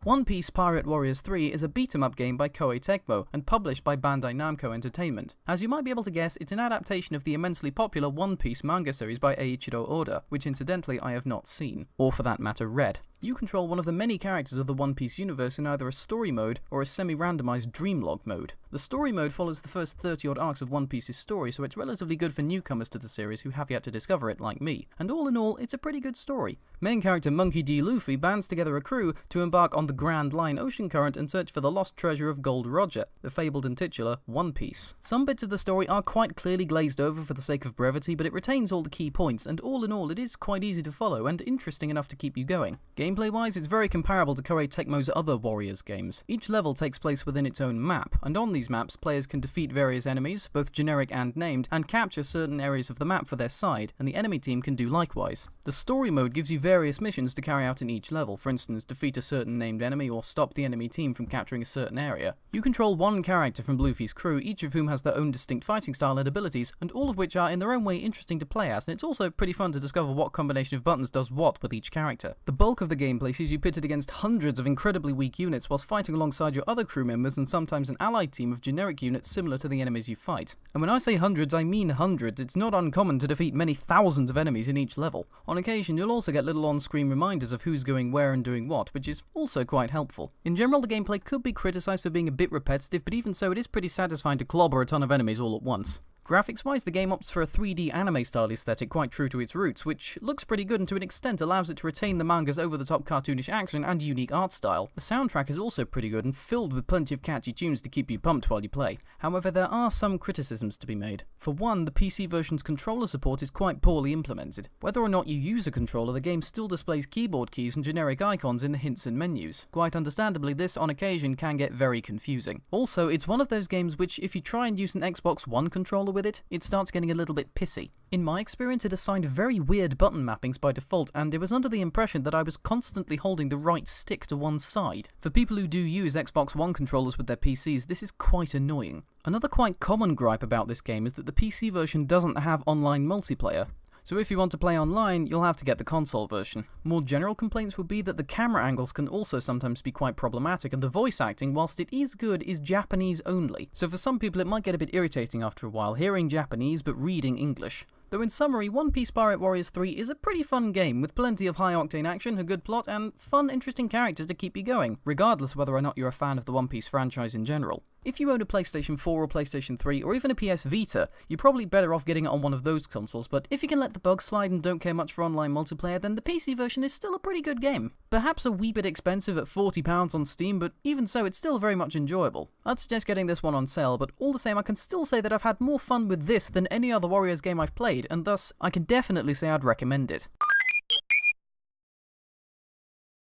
One Piece Pirate Warriors 3 is a beat-em-up game by Koei Tecmo and published by Bandai Namco Entertainment. As you might be able to guess, it's an adaptation of the immensely popular One Piece manga series by Eiichiro Oda, which incidentally I have not seen, or for that matter read. You control one of the many characters of the One Piece universe in either a story mode or a semi-randomized dreamlog mode. The story mode follows the first 30-odd arcs of One Piece's story, so it's relatively good for newcomers to the series who have yet to discover it, like me. And all in all, it's a pretty good story. Main character Monkey D. Luffy bands together a crew to embark on the Grand Line ocean current and search for the lost treasure of Gold Roger, the fabled and titular One Piece. Some bits of the story are quite clearly glazed over for the sake of brevity, but it retains all the key points, and all in all, it is quite easy to follow and interesting enough to keep you going. Gameplay-wise, it's very comparable to Koei Tecmo's other Warriors games. Each level takes place within its own map, and on these maps, players can defeat various enemies, both generic and named, and capture certain areas of the map for their side, and the enemy team can do likewise. The story mode gives you various missions to carry out in each level, for instance, defeat a certain named enemy or stop the enemy team from capturing a certain area. You control one character from Luffy's crew, each of whom has their own distinct fighting style and abilities, and all of which are in their own way interesting to play as, and it's also pretty fun to discover what combination of buttons does what with each character. The bulk of the gameplay sees you pitted against hundreds of incredibly weak units whilst fighting alongside your other crew members and sometimes an allied team of generic units similar to the enemies you fight. And when I say hundreds, I mean hundreds. It's not uncommon to defeat many thousands of enemies in each level. On occasion, you'll also get little on-screen reminders of who's going where and doing what, which is also quite helpful. In general, the gameplay could be criticised for being a bit repetitive, but even so, it is pretty satisfying to clobber a ton of enemies all at once. Graphics-wise, the game opts for a 3D anime-style aesthetic quite true to its roots, which looks pretty good and to an extent allows it to retain the manga's over-the-top cartoonish action and unique art style. The soundtrack is also pretty good and filled with plenty of catchy tunes to keep you pumped while you play. However, there are some criticisms to be made. For one, the PC version's controller support is quite poorly implemented. Whether or not you use a controller, the game still displays keyboard keys and generic icons in the hints and menus. Quite understandably, this on occasion can get very confusing. Also, it's one of those games which, if you try and use an Xbox One controller with it starts getting a little bit pissy. In my experience, it assigned very weird button mappings by default, and it was under the impression that I was constantly holding the right stick to one side. For people who do use Xbox One controllers with their PCs, this is quite annoying. Another quite common gripe about this game is that the PC version doesn't have online multiplayer. So if you want to play online, you'll have to get the console version. More general complaints would be that the camera angles can also sometimes be quite problematic, and the voice acting, whilst it is good, is Japanese only. So for some people it might get a bit irritating after a while, hearing Japanese but reading English. Though in summary, One Piece Pirate Warriors 3 is a pretty fun game, with plenty of high-octane action, a good plot, and fun, interesting characters to keep you going, regardless of whether or not you're a fan of the One Piece franchise in general. If you own a PlayStation 4 or PlayStation 3, or even a PS Vita, you're probably better off getting it on one of those consoles, but if you can let the bugs slide and don't care much for online multiplayer, then the PC version is still a pretty good game. Perhaps a wee bit expensive at £40 on Steam, but even so, it's still very much enjoyable. I'd suggest getting this one on sale, but all the same, I can still say that I've had more fun with this than any other Warriors game I've played, and thus, I can definitely say I'd recommend it.